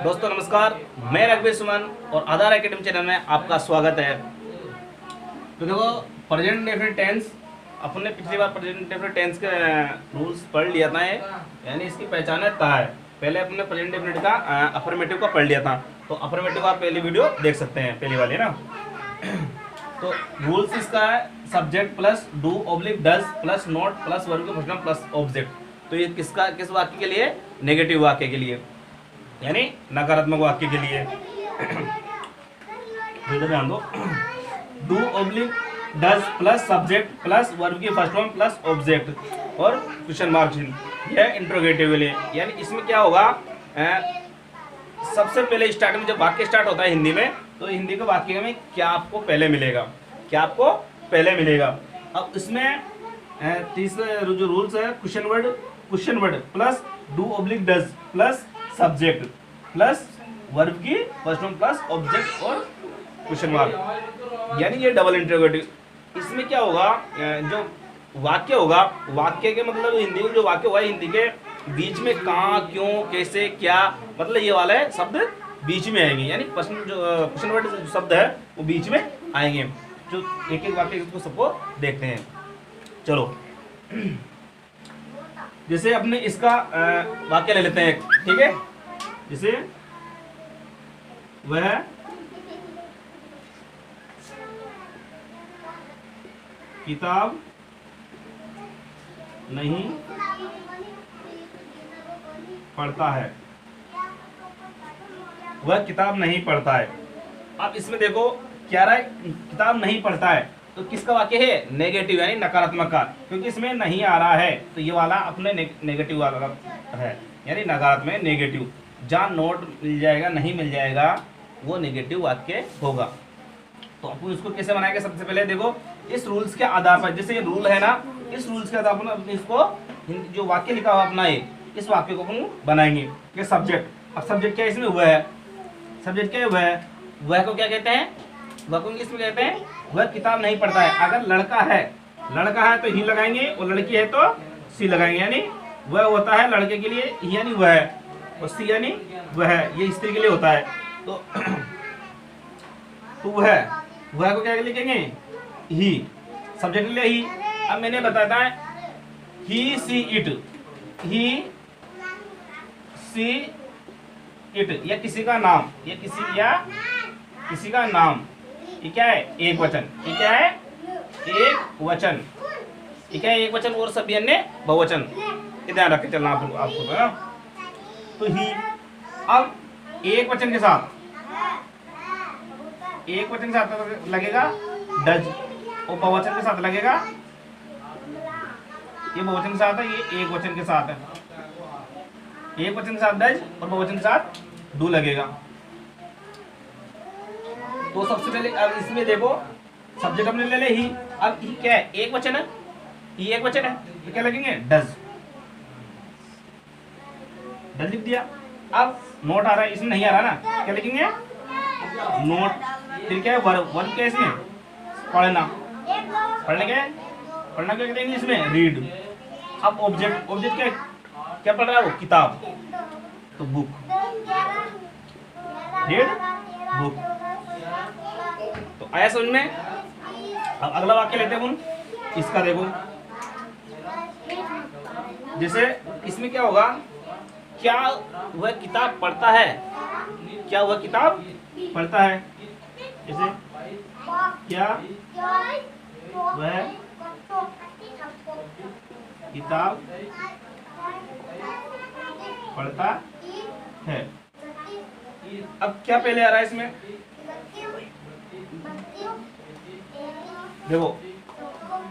दोस्तों नमस्कार, मैं रघुवीर सुमन और आधार एकेडमी चैनल में आपका स्वागत है। तो देखो, प्रेजेंट इंडेफिनिट टेंस अपन ने पिछली बार प्रेजेंट इंडेफिनिट टेंस के रूल्स पढ़ लिया था है, यानी इसकी पहचान है ता है। पहले अपन ने प्रेजेंट इंडेफिनिट का अफर्मेटिव का पढ़ लिया था, तो अफर्मेटिव का आप पहली वीडियो देख सकते हैं, पहली वाली ना। तो रूल्स इसका है subject plus do oblique does plus not plus verb के फर्स्ट प्लस ऑब्जेक्ट। तो ये किस वाक्य के लिए? नेगेटिव वाक्य के लिए, यानी नकारात्मक वाक्य के लिए। इधर ध्यान दो, do oblique does plus subject plus verb की फर्स्ट फॉर्म प्लस ऑब्जेक्ट और क्वेश्चन मार्क चिन्ह, यह इंट्रोगेटिव के लिए। यानी इसमें क्या होगा, सबसे पहले स्टार्ट में जब वाक्य स्टार्ट होता है हिंदी में, तो हिंदी के वाक्य में क्या आपको पहले मिलेगा, क्या आपको पहले मिलेगा। अब इसमें तीसरा जो रूल्स है, question word plus do oblique does plus subject plus verb की फर्स्ट फॉर्म प्लस ऑब्जेक्ट और क्वेश्चन मार्क, यानी ये डबल इंट्रोगेटिव। इसमें क्या होगा, जो वाक्य होगा, वाक्य के मतलब हिंदी में जो वाक्य हुआ है, हिंदी के बीच में कहाँ, क्यों, कैसे, क्या, मतलब ये वाला है शब्द बीच में आएंगे, यानी क्वेश्चन वर्ड जो शब्द है वो बीच में आएंगे। जो एक एक वाक्य को सबको देखते हैं। चलो, जैसे अपने इसका वाक्य ले लेते हैं, ठीक है। जैसे वह किताब नहीं पढ़ता है, वह किताब नहीं पढ़ता है। अब इसमें देखो क्या रहा है, किताब नहीं पढ़ता है, तो किसका वाक्य है? नेगेटिव, यानी नकारात्मक का, क्योंकि इसमें नहीं आ रहा है, तो ये वाला अपने नेगेटिव वाला है, यानी नकारात्मक नेगेटिव। जहाँ नोट मिल जाएगा, नहीं मिल जाएगा, वो नेगेटिव वाक्य होगा। तो अपन इसको कैसे बनाएंगे? सबसे पहले देखो, इस रूल्स के आधार पर, जैसे ये रूल है ना, इस रूल्स के आधार पर इसको जो वाक्य लिखा हुआ अपना ये, इस वाक्य को अपन बनाएंगे। ये सब्जेक्ट, अब सब्जेक्ट क्या है इसमें? वह है। सब्जेक्ट क्या है? वह है। वह को क्या कहते हैं? वह को इंग्लिश में कहते हैं वह किताब नहीं पढ़ता है। अगर लड़का है तो ही लगाएंगे, और लड़की है तो सी लगाएंगे, यानी वह होता है लड़के के लिए ही, यानी वह है, और सी यानी वह है, ये स्त्री के लिए होता है। तो वह को क्या लिखेंगे? ही। सब्जेक्ट के लिए ही। अब मैंने बताया था ही see it, he see it, या किसी का नाम, या किसी का नाम, ये क्या है? एक वचन। ये क्या है? एक वचन। ये क्या है? एक वचन, और सभी अन्य बहुवचन। ये ध्यान रख के चलना आपको ना। तो ही, अब एक वचन के साथ लगेगा डज, और बहुवचन के साथ लगेगा, ये बहुवचन के साथ है, ये एक वचन के साथ है। एक वचन के साथ डज और बहुवचन के साथ डू लगेगा। तो सबसे पहले अब इसमें देखो, सब्जेक्ट हमने ले ले ही। अब ही क्या है? एक वचन है, ही एक वचन है, तो क्या लगेंगे? डज। डज लिख दिया। अब नोट आ रहा है, इसमें नहीं आ रहा ना, क्या लिखेंगे? नोट। फिर क्या है? वर्ब क्या है इसमें? पढ़ना। पढ़ने क्या है? पढ़ना क्या कहते हैं इंग्लिश में? रीड। अब ऑब्जेक्ट क्या पढ़ रहा है वो? किताब, तो बुक। Read book. तो आया समझ में? अब अगला वाक्य लेते हैं हम इसका। देखो, जैसे इसमें क्या होगा, क्या वह किताब पढ़ता है? क्या वह किताब पढ़ता है? जैसे क्या वह किताब पढ़ता है? अब क्या पहले आ रहा है इसमें? देखो,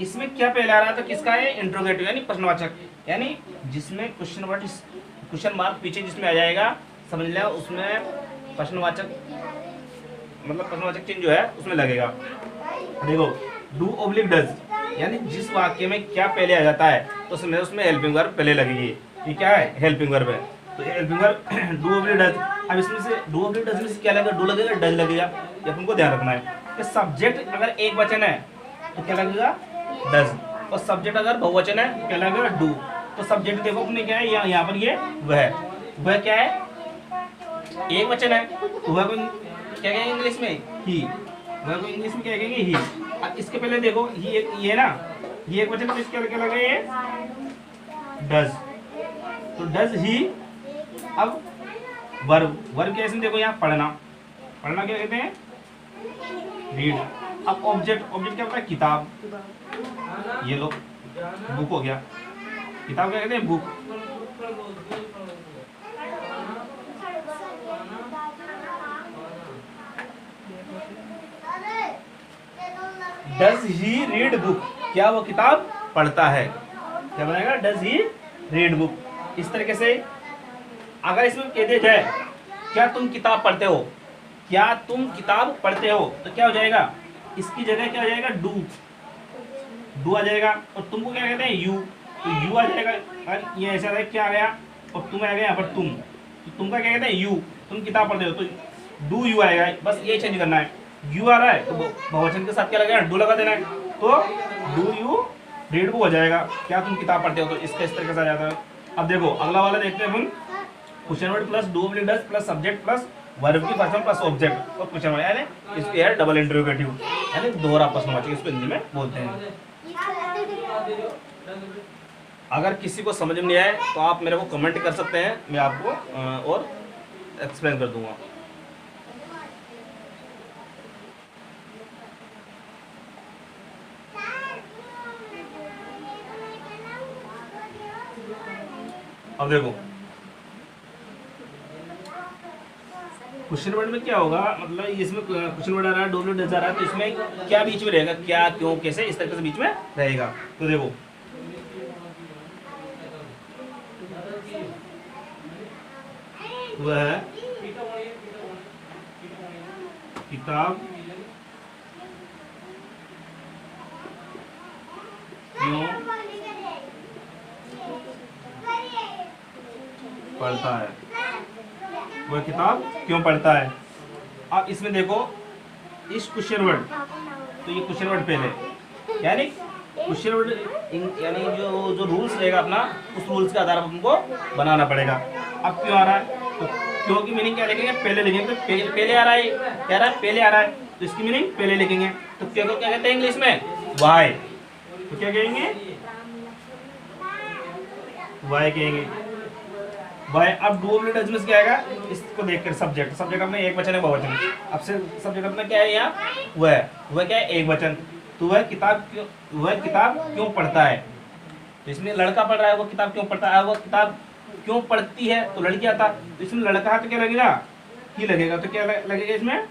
इसमें क्या पहले आ रहा है, तो किसका है? इंट्रोगेटिव, यानी प्रश्नवाचक, यानी जिसमें क्वेश्चन मार्क पीछे जिसमें आ जाएगा, समझ लिया, उसमें प्रश्नवाचक, मतलब प्रश्नवाचक चिन्ह जो है उसमें लगेगा। देखो, डू ऑब्लिक डज, यानी जिस वाक्य में क्या पहले आ जाता है, तो उसमें हेल्पिंग वर्ब पहले लगेगी। ये क्या है? हेल्पिंग वर्ब है, तो helping verb do oblique does. अब इसमें से डू ऑब्लिक डज में से क्या लगेगा? डू लगेगा, डज लगेगा, ये अपन को ध्यान रखना है। कि सब्जेक्ट अगर एक वचन है तो क्या लगेगा? डज, और सब्जेक्ट अगर बहुवचन है तो क्या लगेगा? डू। तो सब्जेक्ट देखो अपने क्या है, यहाँ पर ये वह क्या है? एक वचन है तो वह को क्या कहेंगे इंग्लिश में? ही। वह को इंग्लिश में क्या कहेंगे? ही। अब इसके पहले देखो ये ना, ये एक वचन, तो इसके क्या लगे? ये डज। तो डज ही। अब वर्ब कैसे? देखो यहाँ पढ़ना क्या कहते हैं? रीड। अब ऑब्जेक्ट क्या होता है? किताब। ये लो बुक हो गया। किताब क्या कहते हैं? Book. Does he read book? क्या वो किताब पढ़ता है? क्या बनेगा? Does he read book. इस तरीके से अगर इसमें कह दिया जाए क्या तुम किताब पढ़ते हो, क्या तुम किताब पढ़ते हो, तो क्या हो जाएगा? इसकी जगह क्या हो जाएगा? डू आ जाएगा। और तुमको क्या कहते हैं? यू। तो यू आ जाएगा। और ये ऐसा है क्या आ गया? और तुम आ गया यहाँ पर तुम। तो तुमका क्या कहते हैं? यू। तुम किताब पढ़ते हो तो डू यू आएगा। बस ये चेंज करना है। यू आ रहा है तो बहुवचन के साथ क्या लगेगा? डू लगा देना है। तो डू यू रीड बुक हो जाएगा। क्या तुम किताब पढ़ते हो? तो इसका इस तरीके से आ जाता है। अब देखो अगला वाला देखते हैं हम। Question word plus do does plus subject plus verb की पर्सन प्लस ऑब्जेक्ट और क्वेश्चन वर्ड, यानी इसके है डबल इंटरोगेटिव, यानी दोहरा प्रश्नवाचक इसको हिंदी में बोलते हैं। अगर किसी को समझ में नहीं आए तो आप मेरे को कमेंट कर सकते हैं, मैं आपको और एक्सप्लेन कर दूंगा। अब देखो क्वेश्चन वर्ड में क्या होगा, मतलब इसमें क्वेश्चन वर्ड आ रहा है, डब्ल्यू डज आ रहा है, तो इसमें क्या बीच में रहेगा? क्या, क्यों, कैसे, इस तरीके से बीच में रहेगा। तो देखो वह किताब क्यों पढ़ता है? वह किताब क्यों पढ़ता है? अब इसमें देखो इस क्वेश्चन वर्ड, तो ये क्वेश्चन वर्ड पहले, यानी क्वेश्चन वर्ड यानी जो रूल्स रहेगा अपना, उस रूल्स के आधार पर हमको बनाना पड़ेगा। अब क्यों आ रहा है? तो क्यों की मीनिंग क्या लिखेंगे? पहले लिखेंगे। तो पहले आ रहा है, क्या रहा है? पहले आ रहा है, तो इसकी मीनिंग पहले लिखेंगे। तो क्यों को क्या कहते हैं इंग्लिश में? वाई। तो क्या कहेंगे? वाई कहेंगे। वाई। अब डू डज में क्या आएगा? इसको देखकर सब्जेक्ट अपना एक वचन है, बहुवचन। अब से सब्जेक्ट अपना क्या है यहाँ? वह क्या है? एक वचन। तो वह किताब क्यों पढ़ता है? तो इसमें लड़का पढ़ रहा है, वो किताब क्यों पढ़ता है? वो किताब क्यों पढ़ती है? तो लड़की आता। तो इसमें लड़का है तो क्या लगेगा? ही लगेगा। तो क्या लगेगा इसमें?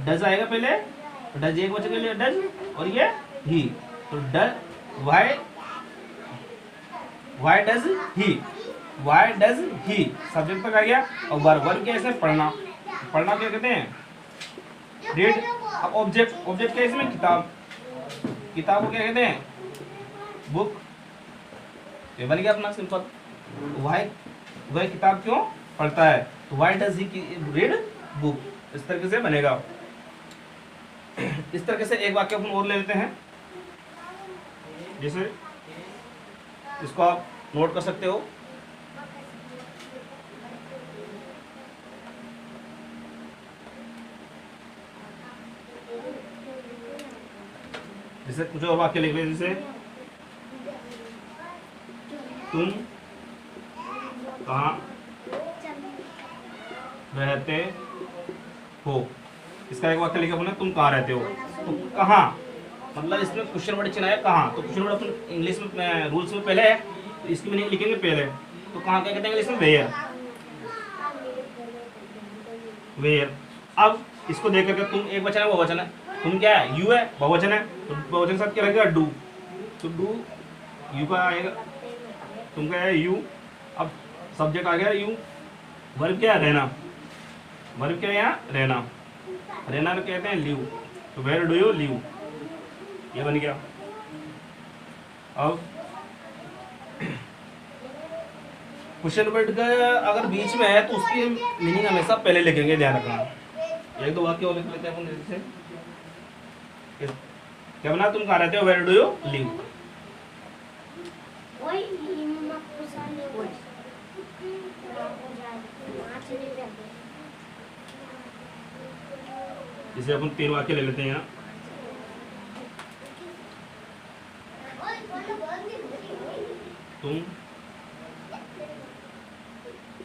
डज आएगा पहले। तो डज एक वचन के लिए डज, और ये ही। तो does why does he. Why does he subject तक आ गया। और वर्ब क्या है इसमें? पढ़ना क्या कहते हैं? रीड। अब ऑब्जेक्ट क्या है इसमें? किताब को क्या कहते हैं? बुक। ये बन गया अपना सिंपल। वह किताब क्यों पढ़ता है? तो why does he read book. इस तरीके से बनेगा। इस तरीके से एक वाक्य अपन और ले लेते हैं, जैसे इसको आप नोट कर सकते हो। जैसे कुछ और वाक्य लिख लें, जैसे तुम कहाँ रहते हो? इसका एक वाक्य लिखा अपने, तुम कहाँ रहते हो? तो कहाँ मतलब इसमें क्वेश्चन वर्ड चिन्ह है कहाँ। तो क्वेश्चन वर्ड अपन इंग्लिश में रूल्स में पहले है, तो इसकी मीनिंग लिखेंगे पहले। तो कहाँ क्या कहते हैं इंग्लिश में? वेयर। अब इसको देख करके तुम एक वचन है, बहुवचन है। तुम क्या है? यू है, बहुवचन है। तो बहुवचन के साथ क्या लगेगा? डू। तो डू यू का आएगा, तुम क्या है? यू। अब सब्जेक्ट आ गया यू। वर्ब क्या है? रहना। वर्ब क्या है यहाँ? रहना को कहते हैं लिव। तो वेयर डू यू लिव, ये बन गया। अब क्वेश्चन वर्ड का अगर बीच में है तो उसकी मीनिंग हमेशा पहले लिखेंगे, ध्यान रखना। एक दो वाक्य और लिख लेते हैं अपन जैसे, क्या बना? तुम कहाँ रहते हो? Where do you live. इसे अपन 3 वाक्य ले लेते हैं यहाँ। तुम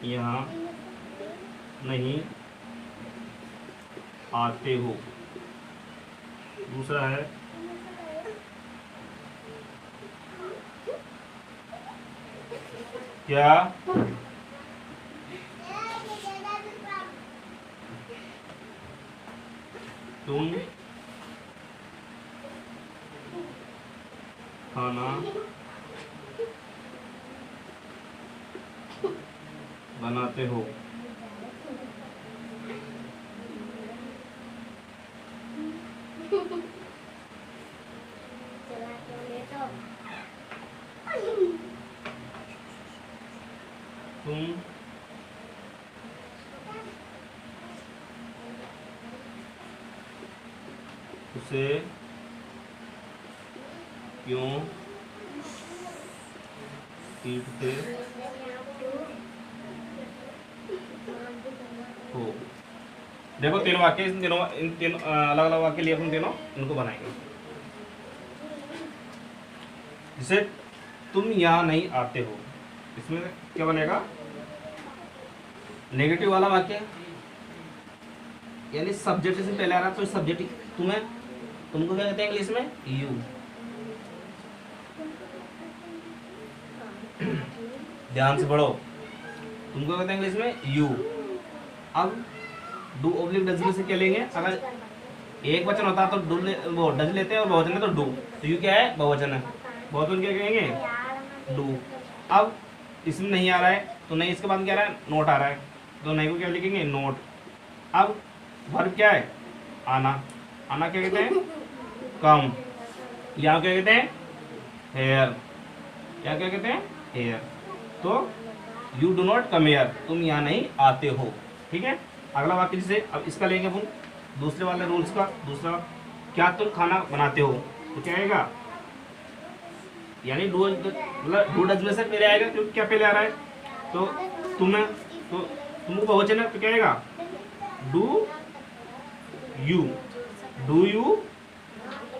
यहाँ नहीं आते हो। दूसरा है क्या तुम खाना बनाते हो। तुम उसे क्यों पीटते हो। देखो 3 वाक्य, इन तीनों अलग अलग वाक्य लिए अपन तीनों इनको बनाएंगे। जैसे तुम यहाँ नहीं आते हो, इसमें क्या बनेगा, नेगेटिव वाला वाक्य, यानी सब्जेक्ट से पहले आ रहा, तो सब्जेक्ट तुम्हें, तुमको क्या कहते हैं इंग्लिश में, यू। ध्यान से पढ़ो, तुमको कहते हैं इंग्लिश में यू। अब डू ऑब्लिक डज में से क्या लेंगे, अगर एक वचन होता तो डू वो डज लेते हैं, और बहुवचन है तो डू, तो यू क्या है, बहुवचन है, बहुवचन क्या कहेंगे, डू। अब इसमें नहीं आ रहा है तो नहीं, इसके बाद क्या आ रहा है, नोट आ रहा है, तो नहीं को क्या लिखेंगे, नोट। अब वर्ब क्या है, आना। आना क्या कहते हैं, कम। यहाँ क्या कहते हैं, हेयर। क्या क्या कहते हैं, हेयर। तो you do not come here, तुम यहाँ नहीं आते हो। ठीक है, अगला वाक्य जैसे अब इसका लेंगे अपन दूसरे वाले रूल्स का। दूसरा, क्या तुम खाना बनाते हो, तो क्या आएगा, यानी डू, मतलब डू डज में से पहले आएगा, क्योंकि क्या पहले आ रहा है, तो तुम्हें, तो तुमको बहुवचन है तो क्या आएगा, do you. Do you,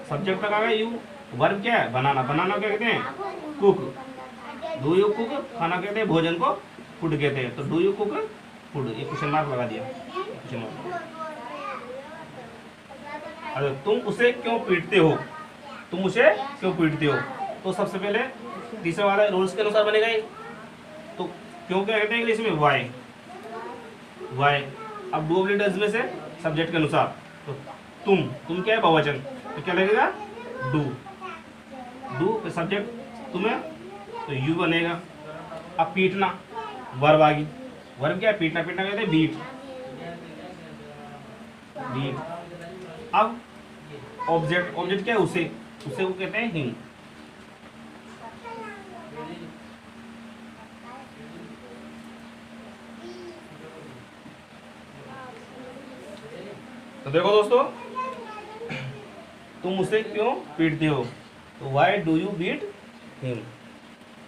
subject तक आ गया यू। वर्ब क्या है, बनाना। बनाना क्या कहते हैं, कुक। डू यू कुक, खाना कहते हैं, भोजन को फूड कहते हैं, तो डू यू कुक फूड, ये क्वेश्चन मार्क लगा दिया, क्वेश्चन मार्क। अरे तुम उसे क्यों पीटते हो, तुम उसे क्यों पीटते हो, तो सबसे पहले तीसरे वाले रूल्स के अनुसार बनेगा ये। तो क्यों क्या कहते हैं इंग्लिश में, वाई। वाई। अब डू ऑब्लिक डज में से सब्जेक्ट के अनुसार, तो तुम क्या है, बहुवचन, तो क्या लगेगा, डू। डू पे सब्जेक्ट तुम्हें, तो यू बनेगा। अब पीटना, वर्ब आ गई। वर्ब क्या है, पीटना। पीटना कहते हैं बीट, बीट। अब ऑब्जेक्ट, ऑब्जेक्ट क्या है, उसे, उसे वो कहते हैं हिम। तो देखो दोस्तों, तुम उसे क्यों पीटते हो, तो why do you beat him.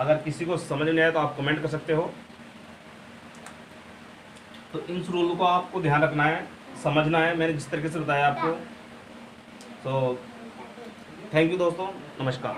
अगर किसी को समझ नहीं आया तो आप कमेंट कर सकते हो। तो इन रूल को आपको ध्यान रखना है, समझना है, मैंने जिस तरीके से बताया आपको। तो थैंक यू दोस्तों, नमस्कार।